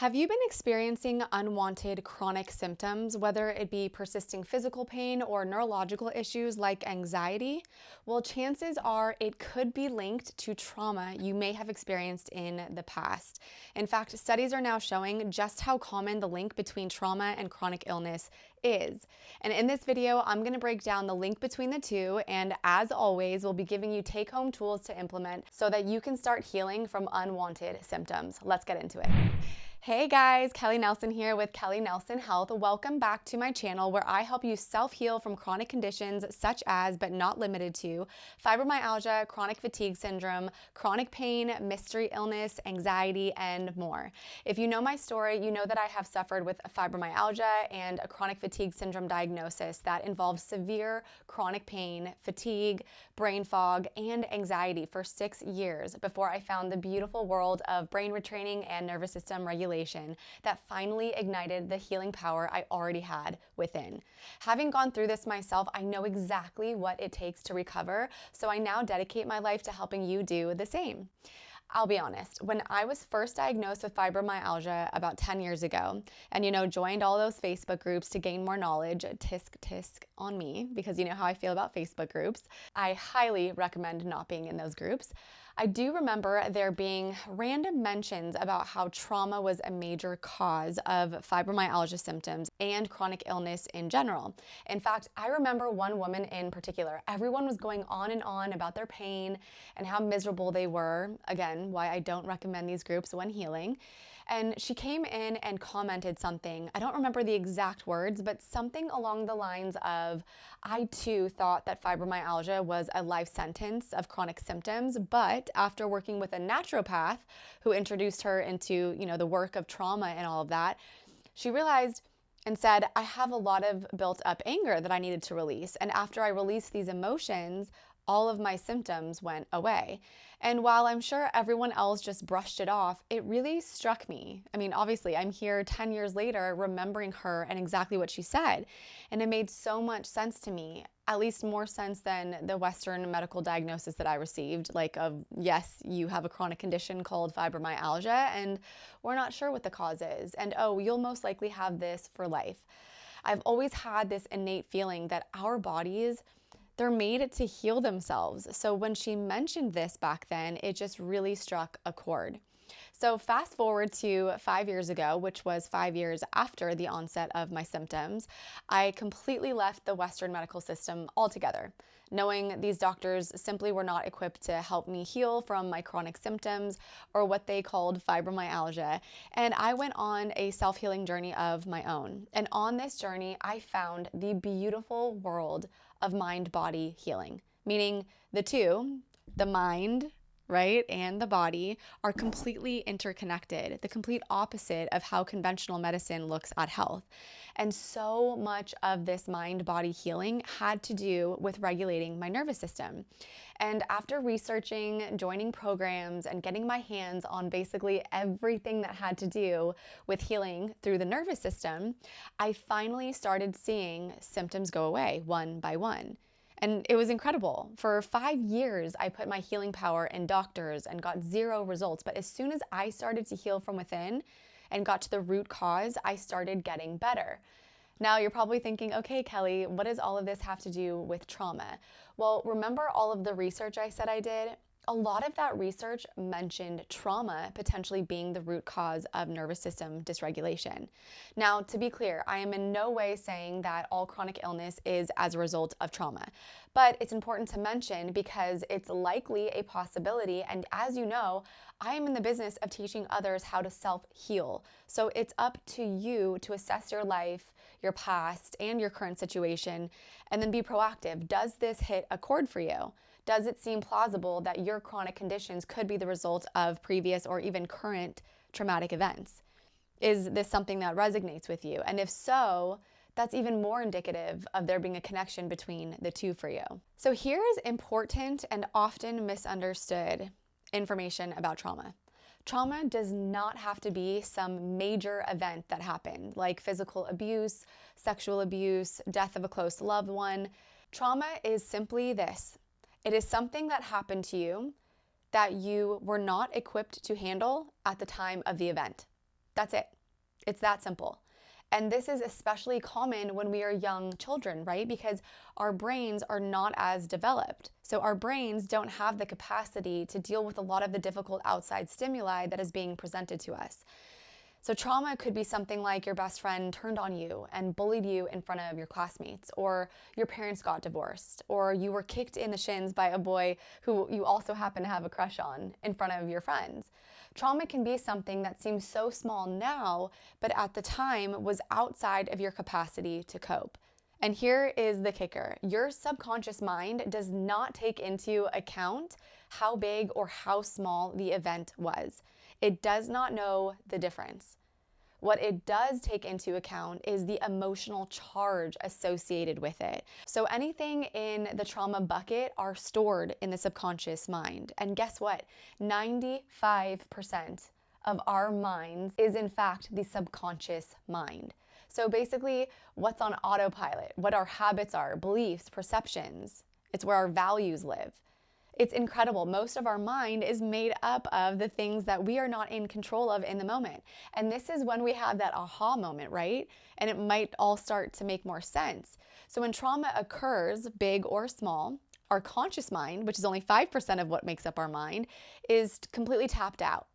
Have you been experiencing unwanted chronic symptoms, whether it be persisting physical pain or neurological issues like anxiety? Well, chances are it could be linked to trauma you may have experienced in the past. In fact, studies are now showing just how common the link between trauma and chronic illness is. And in this video, I'm going to break down the link between the two, and as always, we'll be giving you take-home tools to implement so that you can start healing from unwanted symptoms. Let's get into it. Hey guys, Kelly Nelson here with Kelly Nelson Health. Welcome back to my channel where I help you self-heal from chronic conditions such as, but not limited to, fibromyalgia, chronic fatigue syndrome, chronic pain, mystery illness, anxiety, and more. If you know my story, you know that I have suffered with fibromyalgia and a chronic fatigue syndrome diagnosis that involves severe chronic pain, fatigue, brain fog, and anxiety for 6 years before I found the beautiful world of brain retraining and nervous system regulation that finally ignited the healing power I already had within. Having gone through this myself, I know exactly what it takes to recover, so I now dedicate my life to helping you do the same. I'll be honest, when I was first diagnosed with fibromyalgia about 10 years ago, and joined all those Facebook groups to gain more knowledge, tisk tisk on me, because you know how I feel about Facebook groups, I highly recommend not being in those groups. I do remember there being random mentions about how trauma was a major cause of fibromyalgia symptoms and chronic illness in general. In fact, I remember one woman in particular. Everyone was going on and on about their pain and how miserable they were. Again, why I don't recommend these groups when healing. And she came in and commented something. I don't remember the exact words, but something along the lines of, I too thought that fibromyalgia was a life sentence of chronic symptoms, but after working with a naturopath who introduced her into, the work of trauma and all of that, she realized and said, I have a lot of built up anger that I needed to release. And after I released these emotions, all of my symptoms went away. And while I'm sure everyone else just brushed it off, it really struck me. I mean, obviously, I'm here 10 years later remembering her and exactly what she said. And it made so much sense to me, at least more sense than the Western medical diagnosis that I received, like of, yes, you have a chronic condition called fibromyalgia, and we're not sure what the cause is. And oh, you'll most likely have this for life. I've always had this innate feeling that our bodies, they're made to heal themselves. So when she mentioned this back then, it just really struck a chord. So fast forward to 5 years ago, which was 5 years after the onset of my symptoms, I completely left the Western medical system altogether, knowing these doctors simply were not equipped to help me heal from my chronic symptoms or what they called fibromyalgia. And I went on a self-healing journey of my own. And on this journey, I found the beautiful world of mind-body healing, meaning the two, the mind, right, and the body are completely interconnected, the complete opposite of how conventional medicine looks at health. And so much of this mind-body healing had to do with regulating my nervous system. And after researching, joining programs, and getting my hands on basically everything that had to do with healing through the nervous system, I finally started seeing symptoms go away one by one. And it was incredible. For 5 years, I put my healing power in doctors and got zero results. But as soon as I started to heal from within and got to the root cause, I started getting better. Now you're probably thinking, okay, Kelly, what does all of this have to do with trauma? Well, remember all of the research I said I did? A lot of that research mentioned trauma potentially being the root cause of nervous system dysregulation. Now, to be clear, I am in no way saying that all chronic illness is as a result of trauma, but it's important to mention because it's likely a possibility. And as you know, I am in the business of teaching others how to self-heal. So it's up to you to assess your life, your past, and your current situation, and then be proactive. Does this hit a chord for you? Does it seem plausible that your chronic conditions could be the result of previous or even current traumatic events? Is this something that resonates with you? And if so, that's even more indicative of there being a connection between the two for you. So here's important and often misunderstood information about trauma. Trauma does not have to be some major event that happened, like physical abuse, sexual abuse, death of a close loved one. Trauma is simply this. It is something that happened to you that you were not equipped to handle at the time of the event. That's it. It's that simple. And this is especially common when we are young children, right? Because our brains are not as developed. So our brains don't have the capacity to deal with a lot of the difficult outside stimuli that is being presented to us. So trauma could be something like your best friend turned on you and bullied you in front of your classmates, or your parents got divorced, or you were kicked in the shins by a boy who you also happen to have a crush on in front of your friends. Trauma can be something that seems so small now, but at the time was outside of your capacity to cope. And here is the kicker. Your subconscious mind does not take into account how big or how small the event was. It does not know the difference. What it does take into account is the emotional charge associated with it. So anything in the trauma bucket are stored in the subconscious mind. And guess what? 95% of our minds is in fact the subconscious mind. So basically, what's on autopilot, what our habits are, beliefs, perceptions, it's where our values live. It's incredible. Most of our mind is made up of the things that we are not in control of in the moment. And this is when we have that aha moment, right? And it might all start to make more sense. So when trauma occurs, big or small, our conscious mind, which is only 5% of what makes up our mind, is completely tapped out.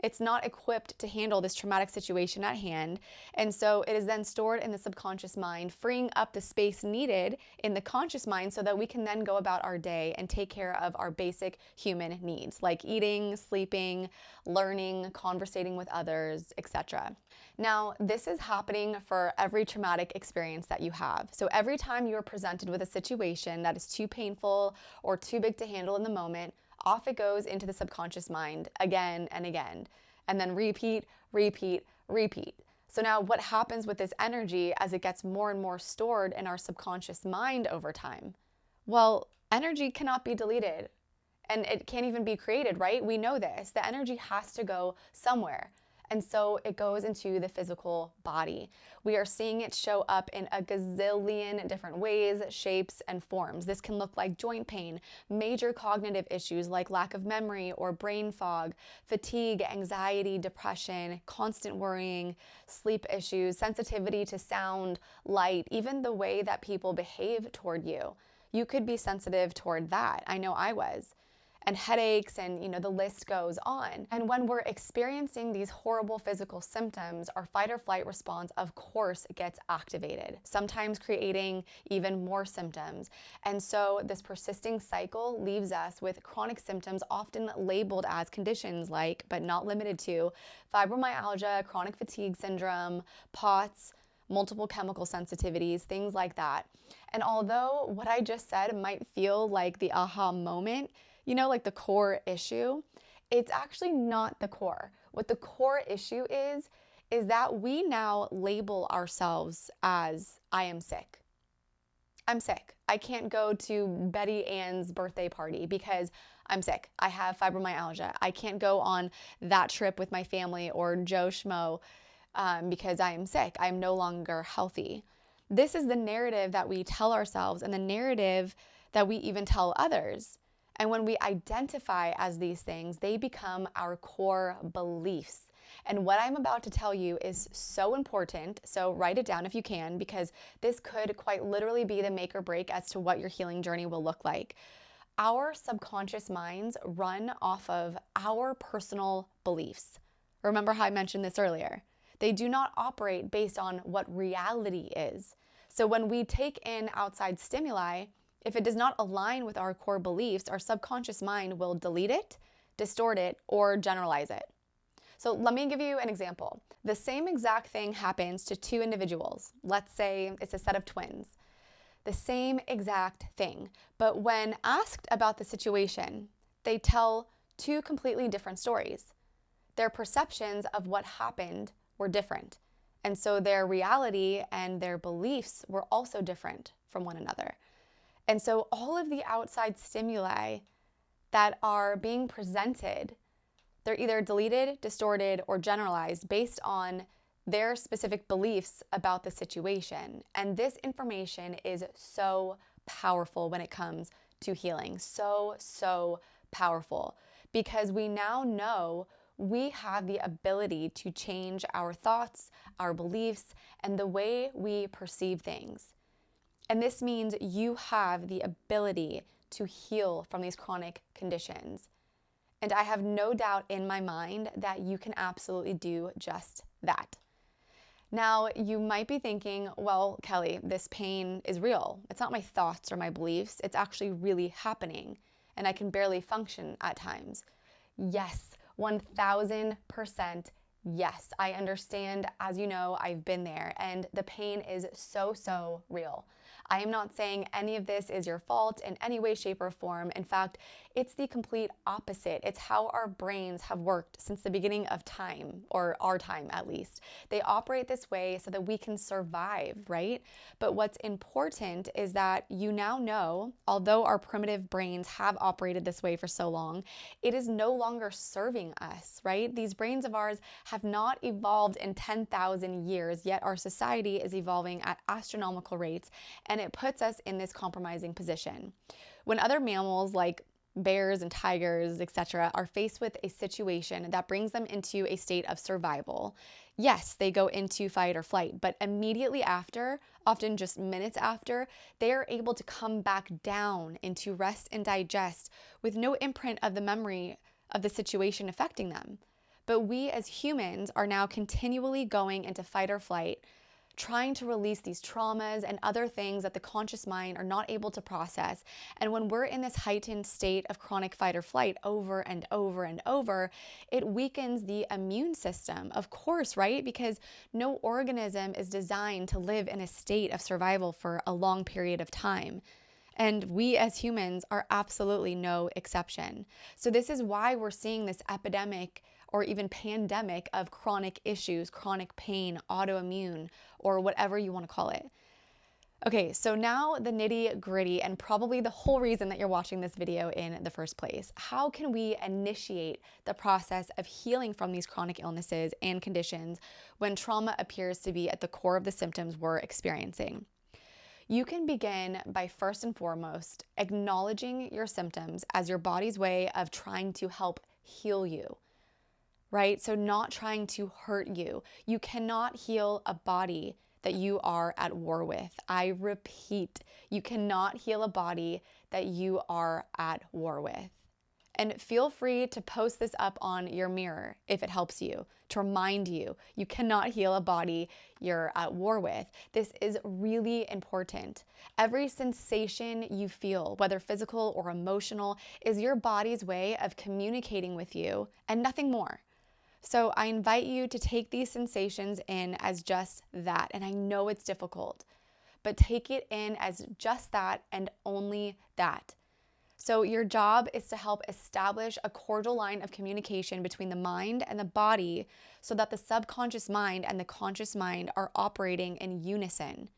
It's not equipped to handle this traumatic situation at hand. And so it is then stored in the subconscious mind, freeing up the space needed in the conscious mind so that we can then go about our day and take care of our basic human needs, like eating, sleeping, learning, conversating with others, etc. Now, this is happening for every traumatic experience that you have. So every time you are presented with a situation that is too painful or too big to handle in the moment, off it goes into the subconscious mind again and again, and then repeat, repeat, repeat. So now what happens with this energy as it gets more and more stored in our subconscious mind over time? Well, energy cannot be deleted, and it can't even be created, right? We know this. The energy has to go somewhere. And so it goes into the physical body. We are seeing it show up in a gazillion different ways, shapes, and forms. This can look like joint pain, major cognitive issues like lack of memory or brain fog, fatigue, anxiety, depression, constant worrying, sleep issues, sensitivity to sound, light, even the way that people behave toward you. You could be sensitive toward that. I know I was. And headaches, and the list goes on. And when we're experiencing these horrible physical symptoms, our fight or flight response, of course, gets activated, sometimes creating even more symptoms. And so this persisting cycle leaves us with chronic symptoms often labeled as conditions like, but not limited to, fibromyalgia, chronic fatigue syndrome, POTS, multiple chemical sensitivities, things like that. And although what I just said might feel like the aha moment, like the core issue, it's actually not the core. What the core issue is that we now label ourselves as, I am sick. I'm sick. I can't go to Betty Ann's birthday party because I'm sick. I have fibromyalgia. I can't go on that trip with my family or Joe Schmo because I am sick. I'm no longer healthy. This is the narrative that we tell ourselves and the narrative that we even tell others. And when we identify as these things, they become our core beliefs. And what I'm about to tell you is so important, so write it down if you can, because this could quite literally be the make or break as to what your healing journey will look like. Our subconscious minds run off of our personal beliefs. Remember how I mentioned this earlier? They do not operate based on what reality is. So when we take in outside stimuli, if it does not align with our core beliefs, our subconscious mind will delete it, distort it, or generalize it. So let me give you an example. The same exact thing happens to two individuals. Let's say it's a set of twins. The same exact thing. But when asked about the situation, they tell two completely different stories. Their perceptions of what happened were different. And so their reality and their beliefs were also different from one another. And so all of the outside stimuli that are being presented, they're either deleted, distorted, or generalized based on their specific beliefs about the situation. And this information is so powerful when it comes to healing. So powerful, because we now know we have the ability to change our thoughts, our beliefs, and the way we perceive things. And this means you have the ability to heal from these chronic conditions. And I have no doubt in my mind that you can absolutely do just that. Now, you might be thinking, well, Kelly, this pain is real. It's not my thoughts or my beliefs. It's actually really happening, and I can barely function at times. Yes, 1000% yes. I understand. As you know, I've been there, and the pain is so real. I am not saying any of this is your fault in any way, shape, or form. In fact, it's the complete opposite. It's how our brains have worked since the beginning of time, or our time at least. They operate this way so that we can survive, right? But what's important is that you now know, although our primitive brains have operated this way for so long, it is no longer serving us, right? These brains of ours have not evolved in 10,000 years, yet our society is evolving at astronomical rates, and it puts us in this compromising position. When other mammals like bears and tigers, etc., are faced with a situation that brings them into a state of survival, yes, they go into fight or flight, but immediately after, often just minutes after, they are able to come back down into rest and digest with no imprint of the memory of the situation affecting them. But we as humans are now continually going into fight or flight, trying to release these traumas and other things that the conscious mind are not able to process. And when we're in this heightened state of chronic fight or flight over and over and over, it weakens the immune system, of course, right? Because no organism is designed to live in a state of survival for a long period of time. And we as humans are absolutely no exception. So this is why we're seeing this epidemic or even pandemic of chronic issues, chronic pain, autoimmune, or whatever you want to call it. Okay, so now the nitty-gritty, and probably the whole reason that you're watching this video in the first place. How can we initiate the process of healing from these chronic illnesses and conditions when trauma appears to be at the core of the symptoms we're experiencing? You can begin by first and foremost acknowledging your symptoms as your body's way of trying to help heal you. Right? So not trying to hurt you. You cannot heal a body that you are at war with. I repeat, you cannot heal a body that you are at war with. And feel free to post this up on your mirror if it helps you, to remind you, you cannot heal a body you're at war with. This is really important. Every sensation you feel, whether physical or emotional, is your body's way of communicating with you and nothing more. So I invite you to take these sensations in as just that. And I know it's difficult, but take it in as just that and only that. So your job is to help establish a cordial line of communication between the mind and the body so that the subconscious mind and the conscious mind are operating in unison.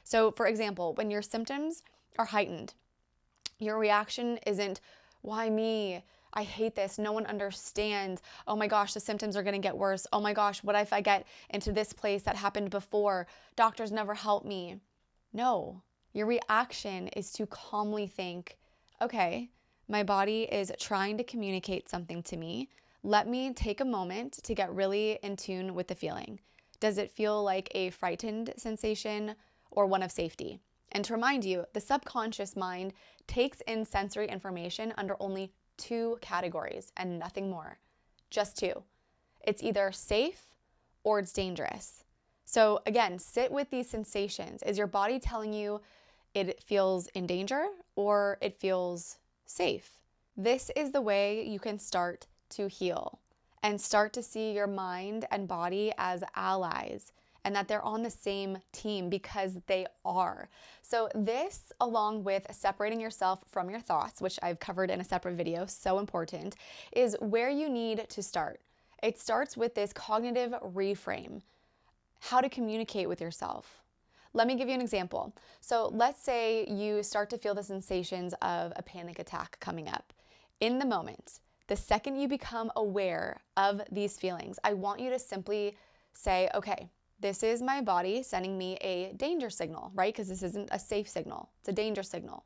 So for example, when your symptoms are heightened, your reaction isn't, why me? I hate this. No one understands. Oh my gosh, the symptoms are going to get worse. Oh my gosh, what if I get into this place that happened before? Doctors never help me. No, your reaction is to calmly think, okay, my body is trying to communicate something to me. Let me take a moment to get really in tune with the feeling. Does it feel like a frightened sensation or one of safety? And to remind you, the subconscious mind takes in sensory information under only 2 categories and nothing more. Just 2. It's either safe or it's dangerous. So again, sit with these sensations. Is your body telling you it feels in danger or it feels safe? This is the way you can start to heal and start to see your mind and body as allies, and that they're on the same team, because they are. So this, along with separating yourself from your thoughts, which I've covered in a separate video, so important, is where you need to start. It starts with this cognitive reframe, how to communicate with yourself. Let me give you an example. So let's say you start to feel the sensations of a panic attack coming up. In the moment, the second you become aware of these feelings, I want you to simply say, okay, this is my body sending me a danger signal, right? Because this isn't a safe signal, it's a danger signal.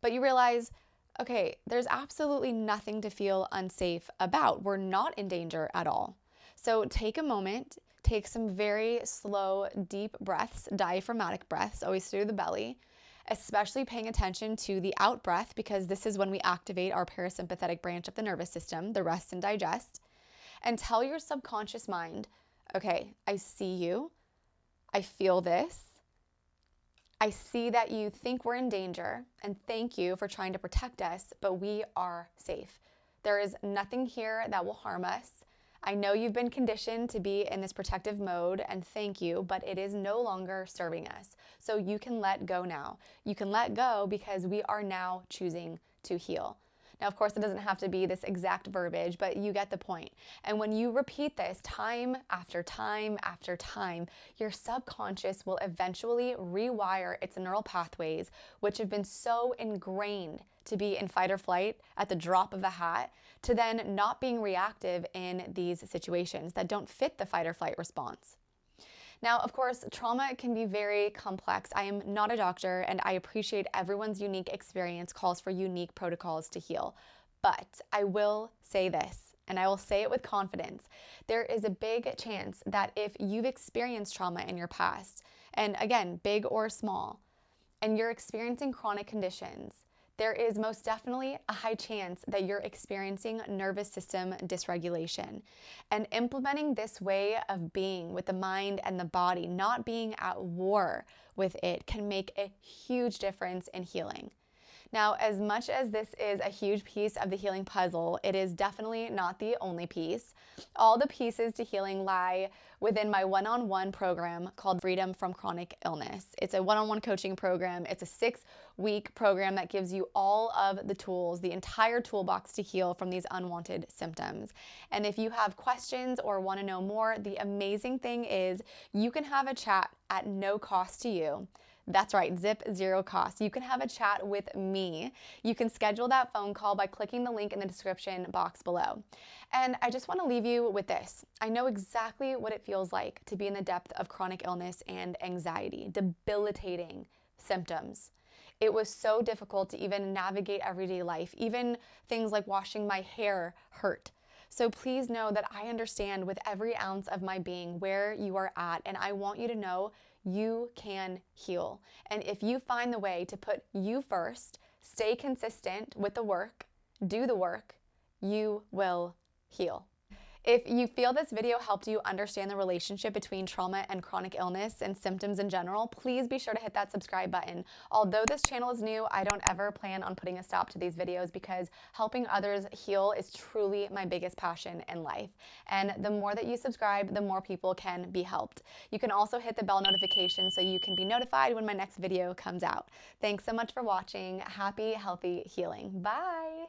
But you realize, Okay, there's absolutely nothing to feel unsafe about. We're not in danger at all. So take a moment, take some very slow, deep breaths, diaphragmatic breaths, always through the belly, especially paying attention to the out breath because this is when we activate our parasympathetic branch of the nervous system, the rest and digest. And tell your subconscious mind, okay, I see you, I feel this. I see that you think we're in danger, and thank you for trying to protect us, but we are safe. There is nothing here that will harm us. I know you've been conditioned to be in this protective mode, and thank you, but it is no longer serving us. So you can let go now. You can let go because we are now choosing to heal. Now, of course, it doesn't have to be this exact verbiage, but you get the point. And when you repeat this time after time after time, your subconscious will eventually rewire its neural pathways, which have been so ingrained to be in fight or flight at the drop of a hat, to then not being reactive in these situations that don't fit the fight or flight response. Now, of course, trauma can be very complex. I am not a doctor, and I appreciate everyone's unique experience calls for unique protocols to heal. But I will say this, and I will say it with confidence. There is a big chance that if you've experienced trauma in your past, and again, big or small, and you're experiencing chronic conditions, there is most definitely a high chance that you're experiencing nervous system dysregulation. And implementing this way of being with the mind and the body, not being at war with it, can make a huge difference in healing. Now, as much as this is a huge piece of the healing puzzle, it is definitely not the only piece. All the pieces to healing lie within my one-on-one program called Freedom from Chronic Illness. It's a one-on-one coaching program. It's a 6-week program that gives you all of the tools, the entire toolbox to heal from these unwanted symptoms. And if you have questions or want to know more, the amazing thing is you can have a chat at no cost to you. That's right, zip, zero cost. You can have a chat with me. You can schedule that phone call by clicking the link in the description box below. And I just want to leave you with this. I know exactly what it feels like to be in the depth of chronic illness and anxiety, debilitating symptoms. It was so difficult to even navigate everyday life. Even things like washing my hair hurt. So please know that I understand with every ounce of my being where you are at, and I want you to know you can heal. And if you find the way to put you first, stay consistent with the work, do the work, you will heal. If you feel this video helped you understand the relationship between trauma and chronic illness and symptoms in general, please be sure to hit that subscribe button. Although this channel is new, I don't ever plan on putting a stop to these videos because helping others heal is truly my biggest passion in life. And the more that you subscribe, the more people can be helped. You can also hit the bell notification so you can be notified when my next video comes out. Thanks so much for watching. Happy, healthy healing. Bye.